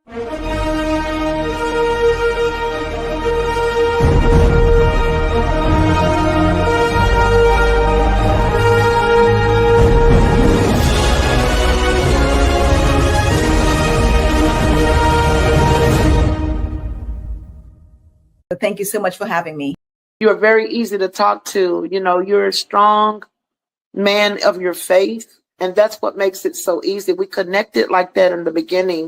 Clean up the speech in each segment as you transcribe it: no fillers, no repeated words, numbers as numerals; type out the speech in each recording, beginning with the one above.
Thank you so much for having me. You're very easy to talk to. You're a strong man of your faith, and that's what makes it so easy. We connected like that in the beginning.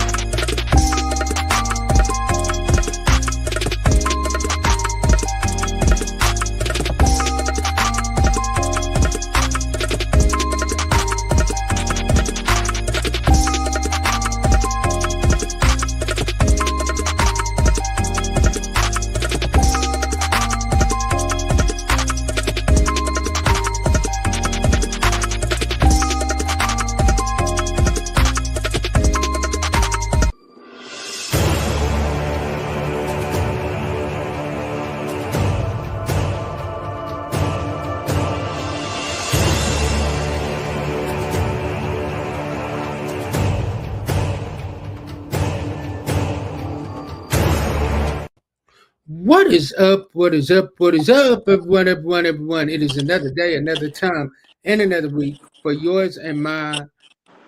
What is up? What is up? What is up, everyone, everyone, everyone? It is another day, another time, and another week for yours and my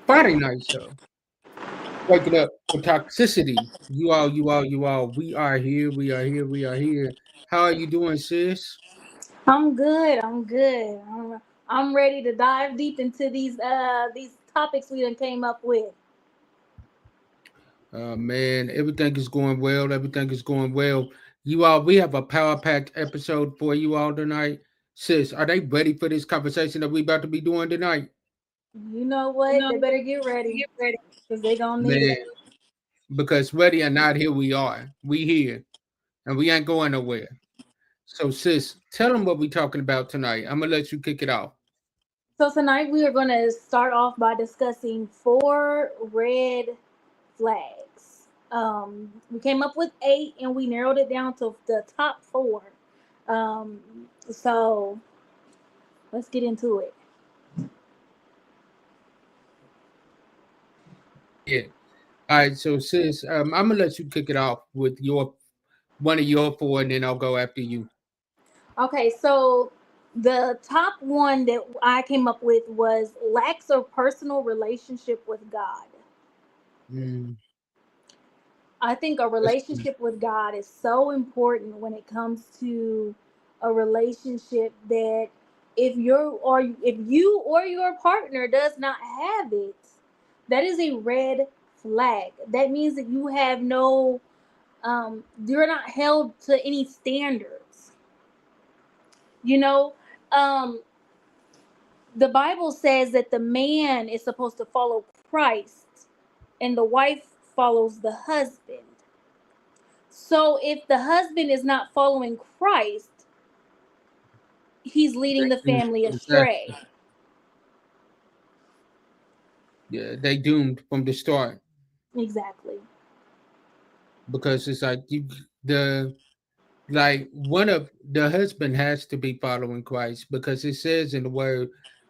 Friday night show. Waking up for toxicity. You all. We are here. We are here. We are here. How are you doing, sis? I'm good. I'm good. I'm ready to dive deep into these topics we done came up with. Man, everything is going well. Everything is going well. You all, we have a power packed episode for you all tonight. Sis, are they ready for this conversation that we about to be doing tonight? You know what? They better get ready because they gonna need Man, it. because ready or not, here we are. We here, and we ain't going nowhere. So, sis, tell them what we talking about tonight. I'm gonna let you kick it off. So tonight we are gonna start off by discussing 4 red flags. We came up with 8 and we narrowed it down to the top 4. Um, so let's get into it. Yeah. All right. So, sis, I'm gonna let you kick it off with your one of your 4, and then I'll go after you. Okay, so the top one that I came up with was lacks a personal relationship with God. Mm, I think a that's relationship with God is so important when it comes to a relationship that if you or your partner does not have it, that is a red flag. That means that you have no you're not held to any standards. You know, um the Bible says that the man is supposed to follow Christ and the wife follows the husband. So if the husband is not following Christ, he's leading the family astray. exactly. Yeah, they doomed from the start Exactly. because it's like the like one of the husband has to be following Christ because it says in the word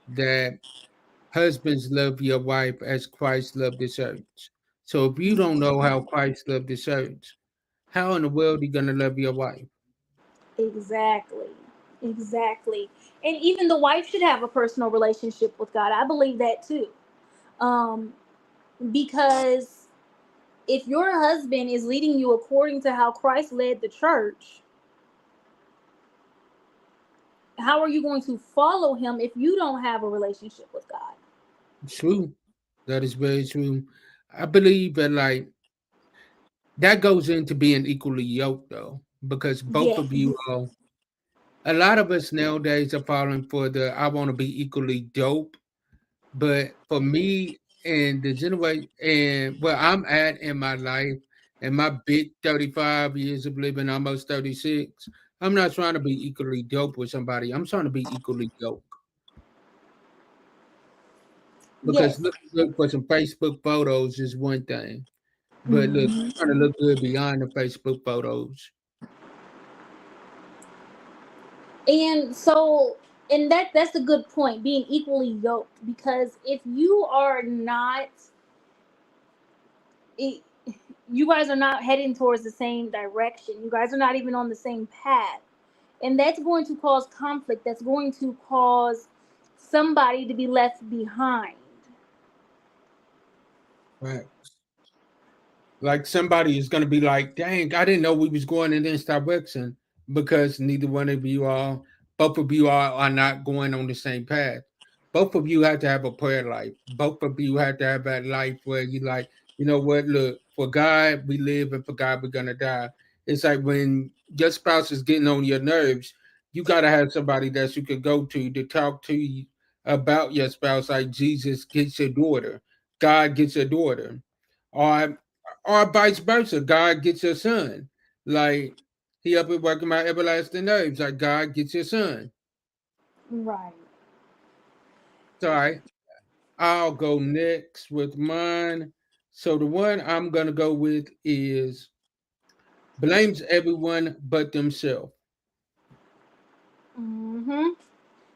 that husbands love your wife as Christ loved the church. So if you don't know how Christ loved the church, how in the world are you gonna love your wife? Exactly. Exactly. And even the wife should have a personal relationship with God. I believe that too. Um, because if your husband is leading you according to how Christ led the church, how are you going to follow him if you don't have a relationship with God? True. That is very true. I believe that like that goes into being equally yoked though, because both Yes. of you are a lot of us nowadays are falling for the I want to be equally dope. But for me and the generation and where I'm at in my life and my big 35 years of living, almost 36, I'm not trying to be equally dope with somebody. I'm trying to be equally dope. Because Yes. looking good for some Facebook photos is one thing. But look, Mhm. trying to look good beyond the Facebook photos. And so, and that's a good point, being equally yoked, because if you are not, you guys are not heading towards the same direction. You guys are not even on the same path. And that's going to cause conflict. That's going to cause somebody to be left behind. Right. Like somebody is going to be like, dang, I didn't know we was going in this direction, because neither one of you are, both of you are not going on the same path. Both of you have to have a prayer life. Both of you have to have that life where you like, you know what, look, for God we live and for God we're going to die. It's like when your spouse is getting on your nerves, you got to have somebody that you could go to talk to you about your spouse, like Jesus gets your daughter, God gets your daughter. Or vice versa. God gets your son. Like he up and working my everlasting nerves. Like God gets your son. Right. Sorry. I'll go next with mine. So the one I'm gonna go with is blames everyone but themselves. Mm-hmm.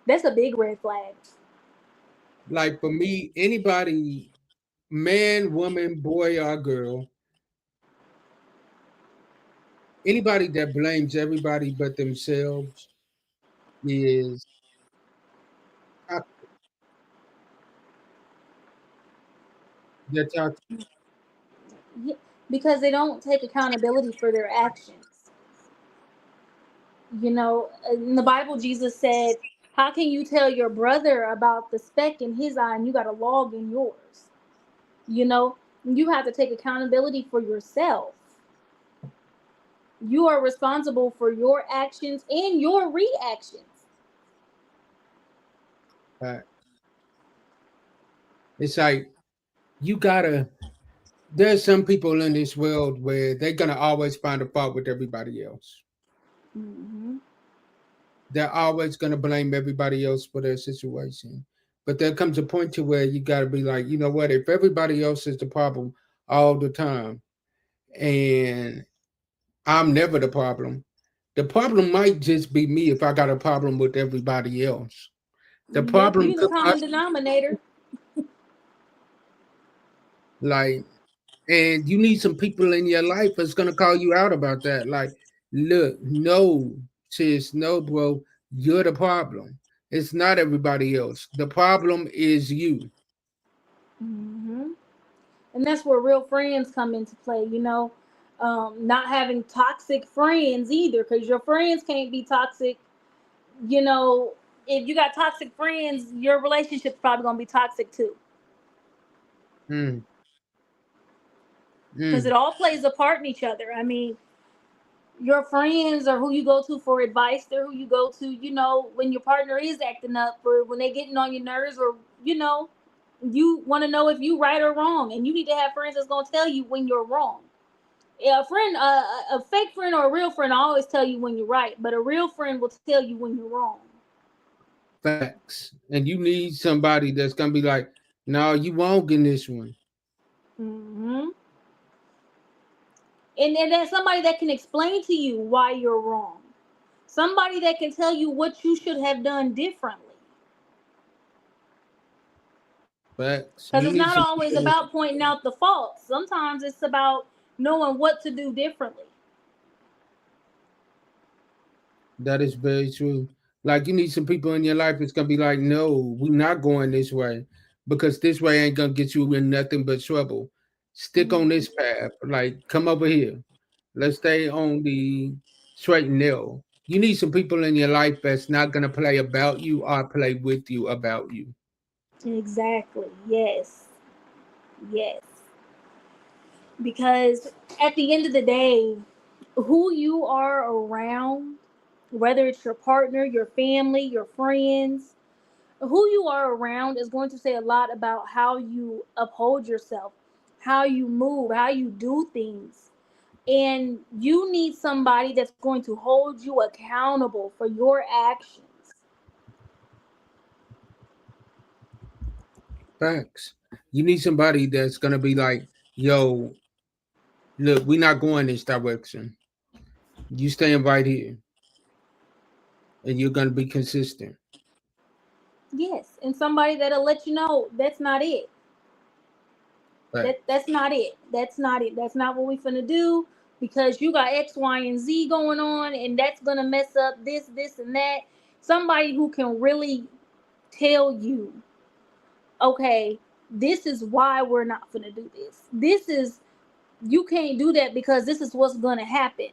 That's a big red flag. Like for me, anybody, man, woman, boy, or girl, anybody that blames everybody but themselves is toxic. They're toxic. Yeah, because they don't take accountability for their actions. You know, in the Bible, Jesus said, how can you tell your brother about the speck in his eye and you got a log in yours? You know, you have to take accountability for yourself. You are responsible for your actions and your reactions. Right? It's like you gotta. There's some people in this world where they're gonna always find a fault with everybody else. Mm-hmm. They're always gonna blame everybody else for their situation. But there comes a point to where you gotta be like, you know what? If everybody else is the problem all the time, and I'm never the problem might just be me if I got a problem with everybody else. The Yep, problem you the could common denominator. like, and you need some people in your life that's gonna call you out about that. Like, look, no, sis, no, bro, you're the problem. It's not everybody else. The problem is you. Mm-hmm. And that's where real friends come into play. You know, not having toxic friends either, because your friends can't be toxic. You know, if you got toxic friends, your relationship's probably gonna be toxic too, Mm, because it mm, all plays a part in each other. I mean, your friends are who you go to for advice. They're who you go to, you know, when your partner is acting up or when they're getting on your nerves, or you know, you want to know if you right or wrong, and you need to have friends that's gonna tell you when you're wrong. Yeah, a friend, a fake friend or a real friend, I always tell you when you're right, but a real friend will tell you when you're wrong. facts. And you need somebody that's gonna be like, no, you won't get this one. Hmm. And then somebody that can explain to you why you're wrong. Somebody that can tell you what you should have done differently. Facts. Because You it's need not some always people. about pointing out the faults. Sometimes it's about knowing what to do differently. That is very true. Like you need some people in your life that's gonna be like, no, we're not going this way because this way ain't gonna get you in nothing but trouble. Stick on this Hmm. path. Like, come over here. Let's stay on the straight and narrow. You need some people in your life that's not gonna play about you or play with you about you. Exactly. Yes. Yes. Because at the end of the day, who you are around, whether it's your partner, your family, your friends, who you are around is going to say a lot about how you uphold yourself, how you move, how you do things. And you need somebody that's going to hold you accountable for your actions. Facts. You need somebody that's gonna be like, yo, look, we're not going this direction. You staying right here and you're gonna be consistent. Yes, and somebody that'll let you know that's not it. Right. That's not it. That's not it. That's not what we finna do because you got X, Y, and Z going on, and that's gonna mess up this, and that. Somebody who can really tell you, okay, this is why we're not finna do this. This is you can't do that because this is what's gonna happen.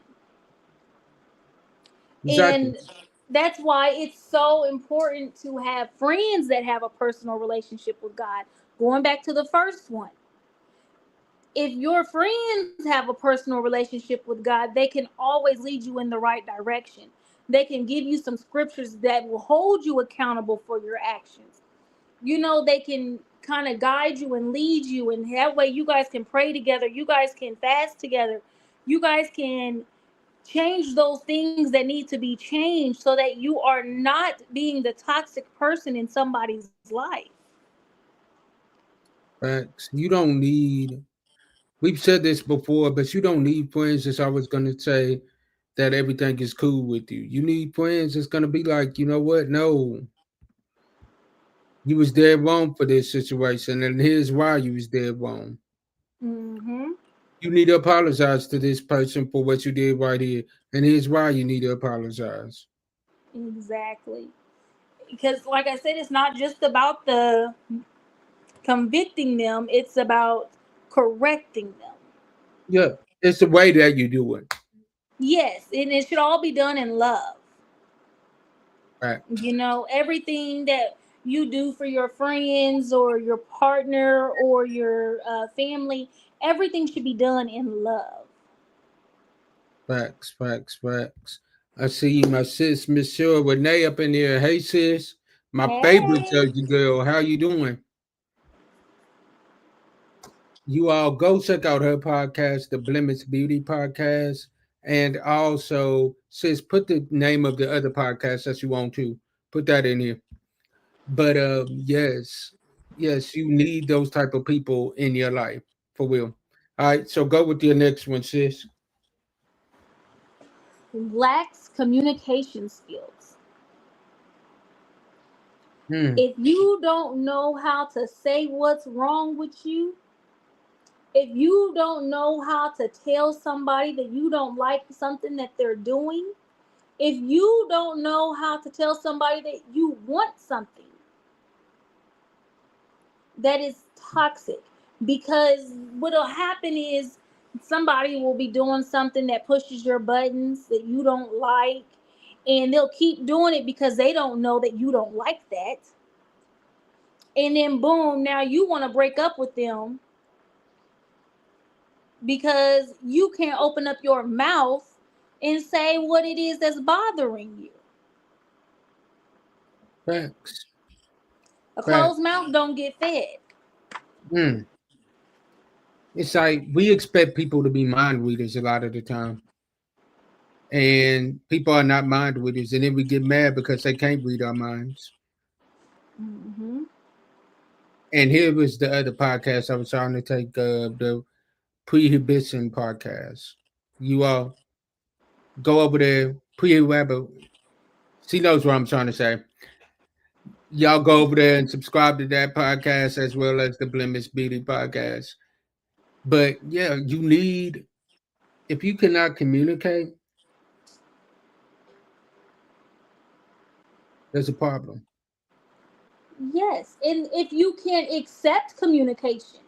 Exactly. And that's why it's so important to have friends that have a personal relationship with God. Going back to the first one, if your friends have a personal relationship with God, they can always lead you in the right direction. They can give you some scriptures that will hold you accountable for your actions. They can kind of guide you and lead you, and that way you guys can pray together, you guys can fast together, you guys can change those things that need to be changed so that you are not being the toxic person in somebody's life. Facts. You don't need. We've said this before, but you don't need friends that's always going to say that everything is cool with you. You need friends that's going to be like, you know what? No, you was dead wrong for this situation, and here's why you was dead wrong. Mm-hmm. You need to apologize to this person for what you did right here, and here's why you need to apologize. Exactly. Because, like I said, it's not just about the convicting them, it's about correcting them. Yeah, it's the way that you do it. Yes, and it should all be done in love. Facts. Everything that you do for your friends or your partner or your family, everything should be done in love. Facts. Facts. Facts. I see my sis, Miss Sure Renee up in here. Hey, sis, my favorite Hey. Jersey girl. How you doing? You all go check out her podcast, the Blemish Beauty Podcast. And also, sis, put the name of the other podcast that you want to. Put that in here. But yes, yes, you need those type of people in your life for real. All right, so go with your next one, sis. Lacks communication skills. Hmm. If you don't know how to say what's wrong with you, if you don't know how to tell somebody that you don't like something that they're doing, if you don't know how to tell somebody that you want something, that is toxic. Because what'll happen is somebody will be doing something that pushes your buttons that you don't like, and they'll keep doing it because they don't know that you don't like that. And then boom, now you want to break up with them because you can't open up your mouth and say what it is that's bothering you. Facts. A Facts. closed mouth don't get fed. Hmm. It's like we expect people to be mind readers a lot of the time. And people are not mind readers, and then we get mad because they can't read our minds. Mm-hmm. And here was the other podcast I was trying to take, the Prohibition podcast. You all go over there, Prohibit. She knows what I'm trying to say. Y'all go over there and subscribe to that podcast as well as the Blemish Beauty podcast. But yeah, you need, if you cannot communicate, there's a problem. Yes, and if you can't accept communication,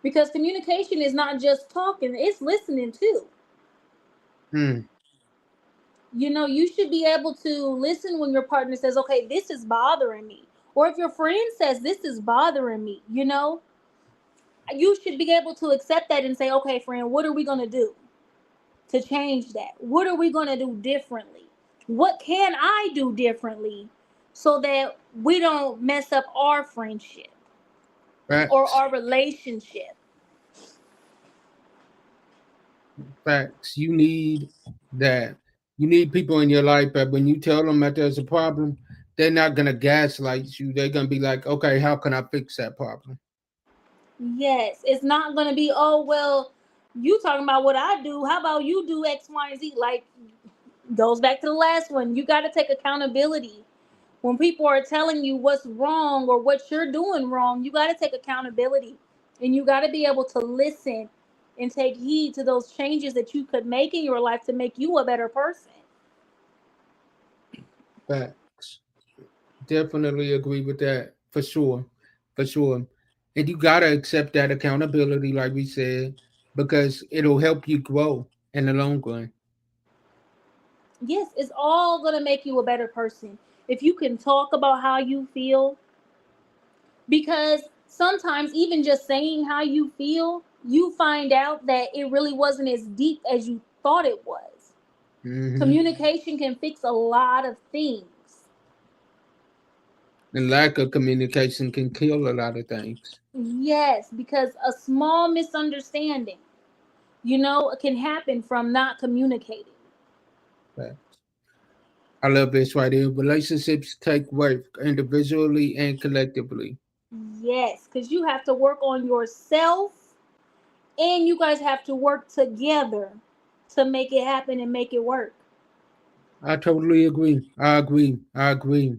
because communication is not just talking, it's listening too. Hmm. You should be able to listen when your partner says, okay, this is bothering me. Or if your friend says, this is bothering me, you should be able to accept that and say, okay, friend, what are we going to do to change that? What are we going to do differently? What can I do differently so that we don't mess up our friendship or Facts. our relationship? Facts. You need that. You need people in your life that when you tell them that there's a problem, they're not gonna gaslight you. They're gonna be like, okay, how can I fix that problem? Yes, it's not going to be, oh, well, you talking about what I do. How about you do X, Y, and Z? Like, goes back to the last one. You got to take accountability When people are telling you what's wrong or what you're doing wrong, you got to take accountability, and you got to be able to listen and take heed to those changes that you could make in your life to make you a better person. Facts. Definitely agree with that for sure. For sure. And you gotta accept that accountability, like we said, because it'll help you grow in the long run. Yes, it's all going to make you a better person if you can talk about how you feel, because sometimes even just saying how you feel, you find out that it really wasn't as deep as you thought it was. Hmm. Communication can fix a lot of things. And lack of communication can kill a lot of things. Yes, because a small misunderstanding, can happen from not communicating. Facts. I love this right here. Relationships take work individually and collectively. Yes, because you have to work on yourself, and you guys have to work together to make it happen and make it work. I totally agree. I agree. I agree.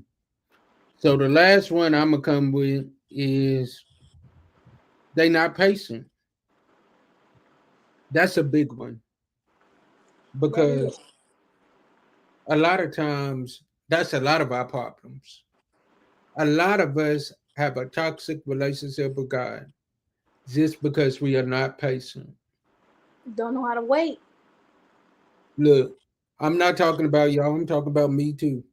So the last one I'm gonna come with is they not patient. That's a big one That is. because a lot of times that's a lot of our problems. A lot of us have a toxic relationship with God just because we are not patient. Don't know how to wait. Look, I'm not talking about y'all, I'm talking about me too.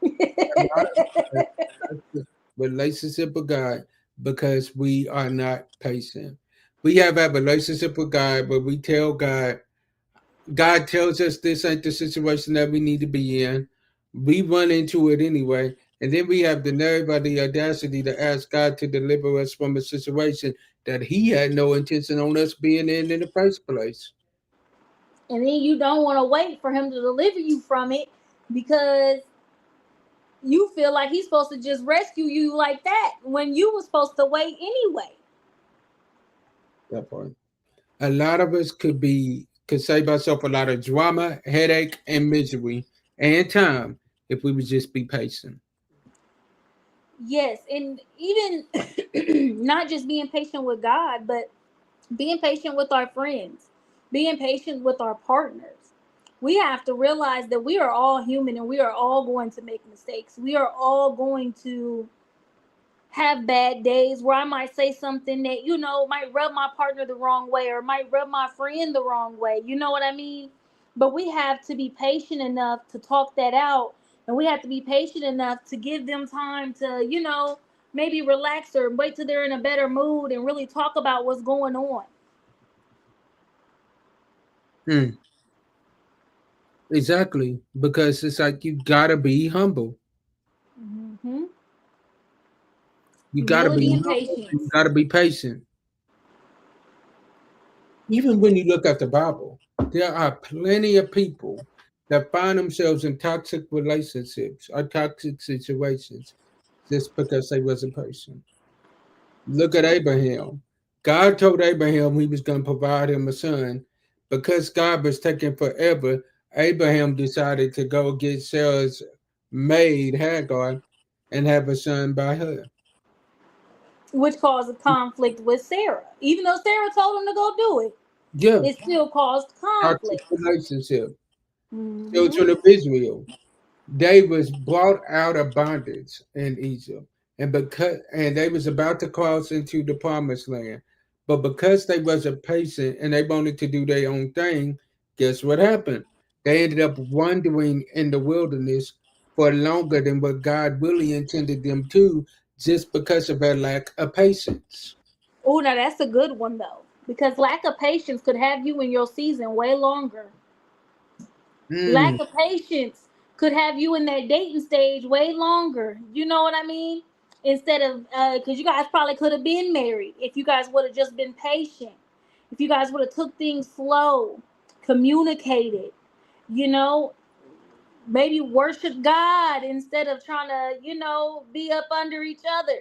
A lot of us have a toxic relationship with God because we are not patient. We have a relationship with God, but we tell God, God tells us this ain't the situation that we need to be in. We run into it anyway. And then we have the nerve or the audacity to ask God to deliver us from a situation that He had no intention on us being in the first place. And then you don't want to wait for him to deliver you from it, because you feel like he's supposed to just rescue you like that when you were supposed to wait anyway. That part. A lot of us could save ourselves a lot of drama, headache, and misery and time if we would just be patient. Yes, and even not just being patient with God, but being patient with our friends, being patient with our partners. We have to realize that we are all human and we are all going to make mistakes. We are all going to have bad days where I might say something that, might rub my partner the wrong way or might rub my friend the wrong way. You know what I mean? But we have to be patient enough to talk that out. And we have to be patient enough to give them time to, maybe relax or wait till they're in a better mood and really talk about what's going on. Mm, exactly. Because it's like you gotta be humble. Hmm. You gotta be Humility and humble and you patience. gotta be patient. Even when you look at the Bible, there are plenty of people that find themselves in toxic relationships or toxic situations just because they was a person. Look at Abraham. God told Abraham he was going to provide him a son. Because God was taking forever, Abraham decided to go get Sarah's maid Hagar and have a son by her. Which caused a conflict with Sarah. Even though Sarah told him to go do it, Yeah, it still caused toxic conflict. relationship. Hmm. Children of Israel. They was brought out of bondage in Egypt, and they was about to cross into the promised land. But because they wasn't patient and they wanted to do their own thing, guess what happened? They ended up wandering in the wilderness for longer than what God really intended them to, just because of their lack of patience. Oh, now that's a good one though, because lack of patience could have you in your season way longer. Mm, Lack of patience could have you in that dating stage way longer. You know what I mean? Instead of, because you guys probably could have been married if you guys would have just been patient. If you guys would have took things slow, communicated, you know, maybe worship God instead of trying to, be up under each other.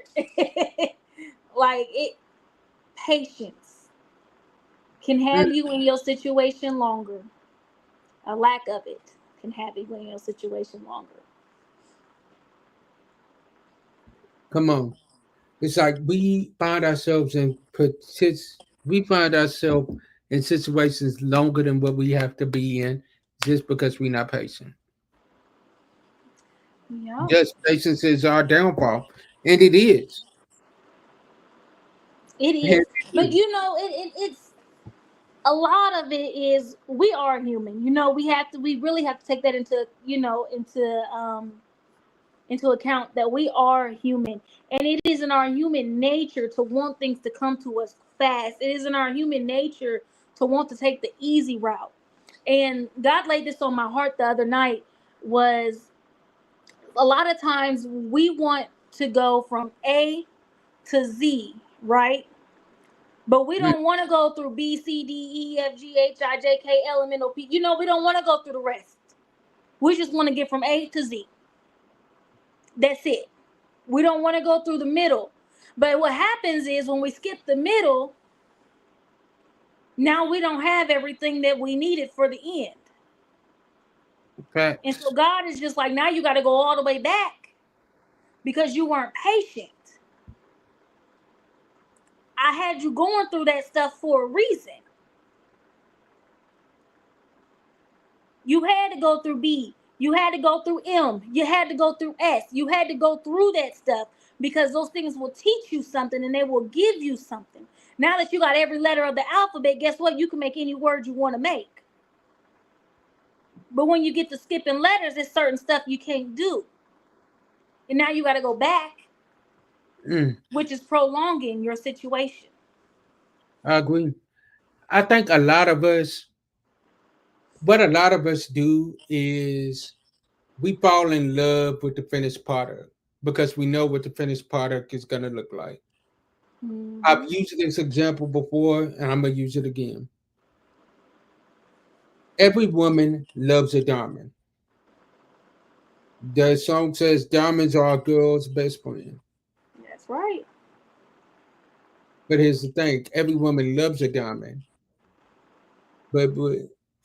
Like it, patience can mm. have you in your situation longer. A lack of it can have you in your situation longer. Come on. It's like we find ourselves we find ourselves in situations longer than what we have to be in just because we're not patient. Yeah, Just patience is our downfall. And it is. it And is. But you know, it's a lot of it is we are human. You know, we really have to take that into into account that we are human, and it is in our human nature to want things to come to us fast. It is in our human nature to want to take the easy route. And God laid this on my heart the other night was a lot of times we want to go from A to Z, right? But we don't want to go through B, C, D, E, F, G, H, I, J, K, L, M, N, O, P. You know, we don't want to go through the rest. We just want to get from A to Z. That's it. We don't want to go through the middle. But what happens is when we skip the middle, now we don't have everything that we needed for the end. And so facts. God is just like, now you got to go all the way back because you weren't patient. I had you going through that stuff for a reason. You had to go through B. You had to go through M. You had to go through S. You had to go through that stuff because those things will teach you something and they will give you something. Now that you got every letter of the alphabet, guess what? You can make any word you want to make. But when you get to skipping letters, there's certain stuff you can't do. And now you got to go back, which is prolonging your situation. I agree. I think what a lot of us do is we fall in love with the finished product because we know what the finished product is going to look like. I've Mm-hmm. used this example before and I'm going to use it again. Every woman loves a diamond. The song says diamonds are a girl's best friend. That's right. But here's the thing, every woman loves a diamond, but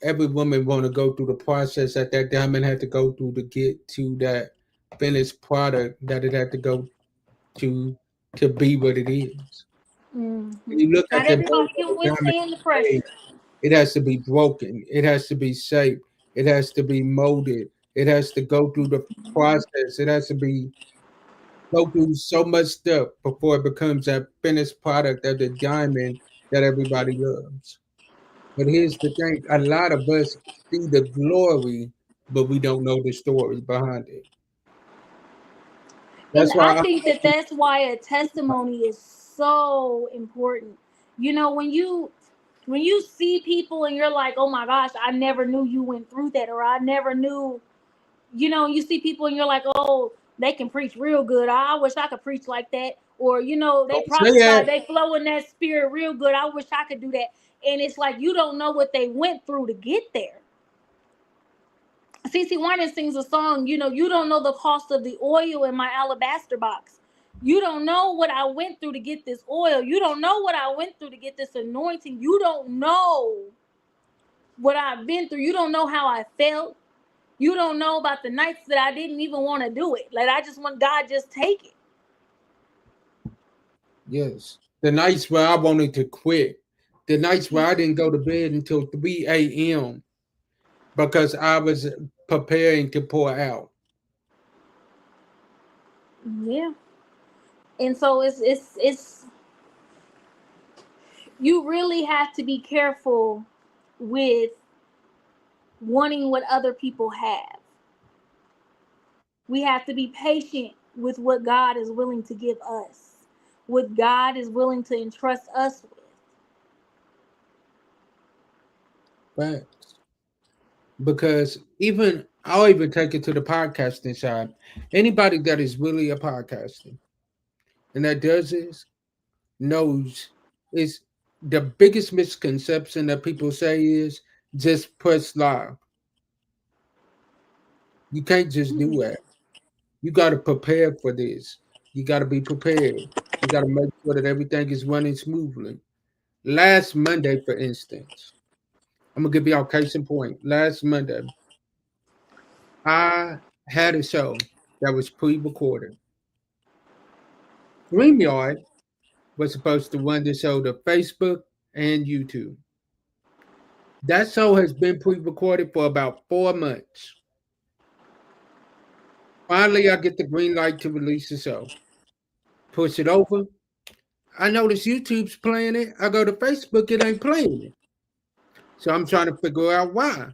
every woman want to go through the process that diamond had to go through to get to that finished product that it had to go to to be what it is. When Mm-hmm. you look at Not the base everybody of can a diamond withstand the today, pressure. it has to be broken, it has to be shaped, it has to be molded, it has to go through the process, it has to be go through so much stuff before it becomes that finished product of the diamond that everybody loves. But here's the thing, a lot of us see the glory, but we don't know the story behind it. And That's I why I think that that's why a testimony is so important. You know, when you see people and you're like, oh my gosh, I never knew you went through that, or I never knew, you know, you see people and you're like, oh, they can preach real good. I wish I could preach like that. Or, you know, they don't say prophesy, that. they flow in that spirit real good. I wish I could do that. And it's like you don't know what they went through to get there. CC Winans sings a song, you know, you don't know the cost of the oil in my alabaster box. You don't know what I went through to get this oil. You don't know what I went through to get this anointing. You don't know what I've been through. You don't know how I felt. You don't know about the nights that I didn't even want to do it. Like I just want God just take it. Yes. The nights where I wanted to quit, the nights where I didn't go to bed until 3 a.m. because I was preparing to pour out. Yeah. And so it's you really have to be careful with wanting what other people have. We have to be patient with what God is willing to give us, what God is willing to entrust us with. Facts. Because even I'll even take it to the podcasting side. Anybody that is really a podcaster and that does this knows is the biggest misconception that people say is just press live. You can't just do Mm-mm. that. You got to prepare for this. You got to be prepared. You got to make sure that everything is running smoothly. Last Monday, for instance, I'm gonna give you a case in point. Last Monday, I had a show that was pre-recorded. StreamYard was supposed to run the show to Facebook and YouTube. That show has been pre-recorded for about 4 months. Finally, I get the green light to release the show. Push it over. I notice YouTube's playing it. I go to Facebook, it ain't playing it. So I'm trying to figure out why.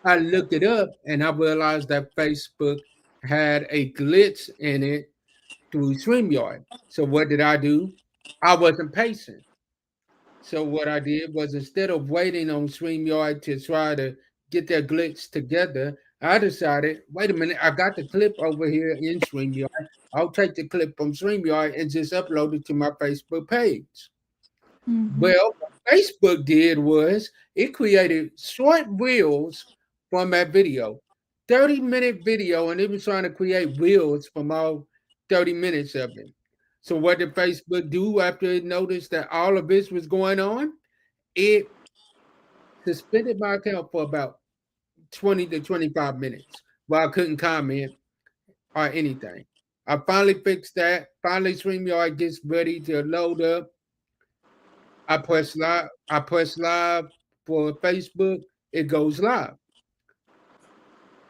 I looked it up and I realized that Facebook had a glitch in it through StreamYard. So what did I do? I wasn't patient. So what I did was instead of waiting on StreamYard to try to get their glitch together, I decided, wait a minute, I got the clip over here in StreamYard. I'll take the clip from StreamYard and just upload it to my Facebook page. Well, what Facebook did was it created short reels from that video, 30-minute video, and it was trying to create reels from all 30 minutes of it. So what did Facebook do after it noticed that all of this was going on? It suspended my account for about 20 to 25 minutes while I couldn't comment or anything. I finally fixed that. Finally, StreamYard gets ready to load up. I press live. I press live for Facebook. It goes live.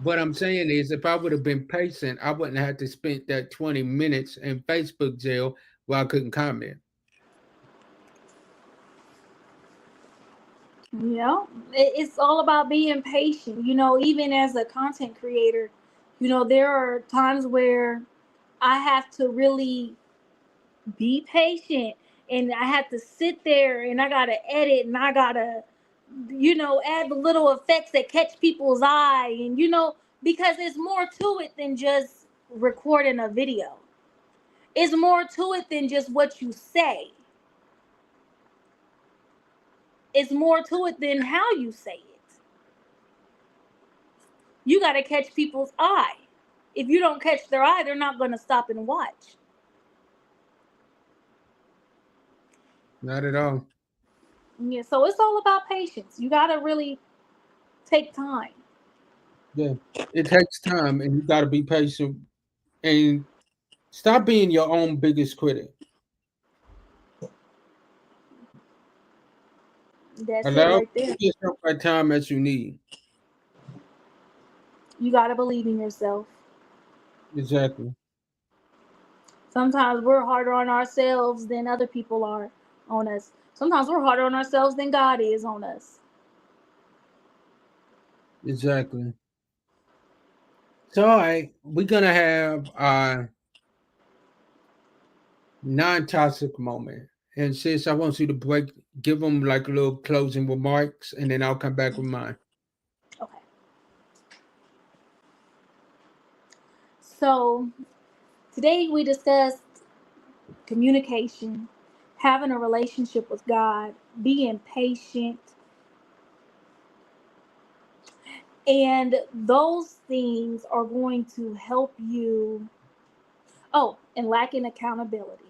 What I'm saying is, if I would have been patient, I wouldn't have to spend that 20 minutes in Facebook jail where I couldn't comment. You know, it's all about being patient. You know, even as a content creator, you know, there are times where I have to really be patient and I have to sit there and I got to edit and I got to, you know, add the little effects that catch people's eye. And, you know, because there's more to it than just recording a video, it's more to it than just what you say. It's more to it than how you say it. You got to catch people's eye. If you don't catch their eye, they're not going to stop and watch. Not at all. Yeah, so it's all about patience. You got to really take time. Yeah, it takes time, and you got to be patient and stop being your own biggest critic. That's it Allow right there. yourself that time as you need. You got to believe in yourself. Exactly. Sometimes we're harder on ourselves than other people are on us. Sometimes we're harder on ourselves than God is on us. Exactly. So, all right, we're gonna have our non-toxic moment, and sis, I want you to give them like a little closing remarks, and then I'll come back with mine. Okay. So today we discussed communication, having a relationship with God, being patient, and those things are going to help you. Oh, and lacking accountability.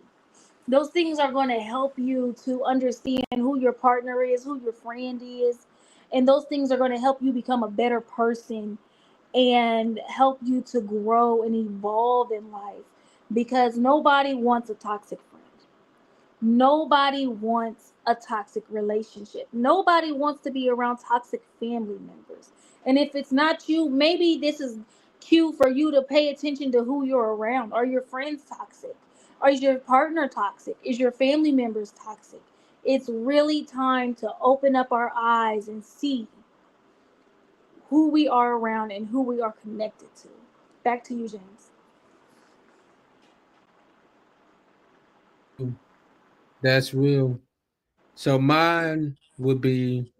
Those things are going to help you to understand who your partner is, who your friend is, and those things are going to help you become a better person and help you to grow and evolve in life, because nobody wants a toxic friend. Nobody wants a toxic relationship. Nobody wants to be around toxic family members. And if it's not you, maybe this is cue for you to pay attention to who you're around. Are your friends toxic? Is your partner toxic? Is your family members toxic? It's really time to open up our eyes and see who we are around and who we are connected to. Back to you, James. That's real. So mine would be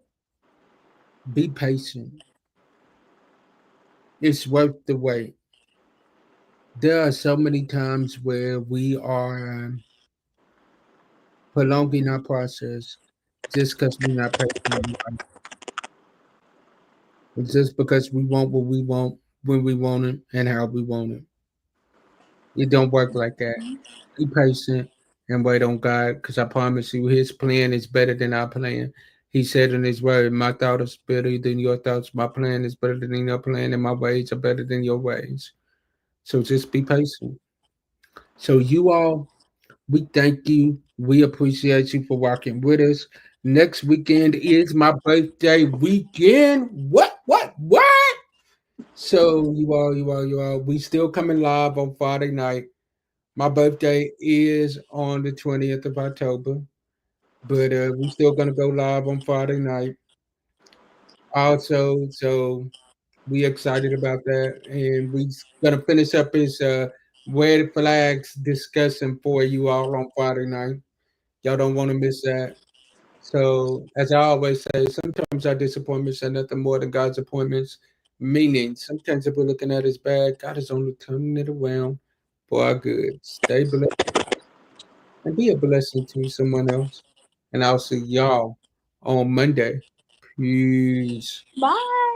patient. It's worth the wait. There are so many times where we are prolonging our process just because we're not patient. It's just because we want what we want when we want it and how we want it. It don't work like that. Be patient and wait on God, because I promise you, His plan is better than our plan. He said in His word, "My thought is better than your thoughts. My plan is better than your plan, and my ways are better than your ways." So just be patient. So you all, we thank you. We appreciate you for working with us. Next weekend is my birthday weekend. What? So you all, we still coming live on Friday night. My birthday is on the 20th of October, but we still gonna go live on Friday night. Also, so we excited about that, and we gonna finish up his red flags discussion for you all on Friday night. Y'all don't want to miss that. So, as I always say, sometimes our disappointments are nothing more than God's appointments. Meaning, sometimes if we're looking at his bad, God is only turning it around for our good. Stay blessed and be a blessing to someone else. And I'll see y'all on Monday. Peace. Bye.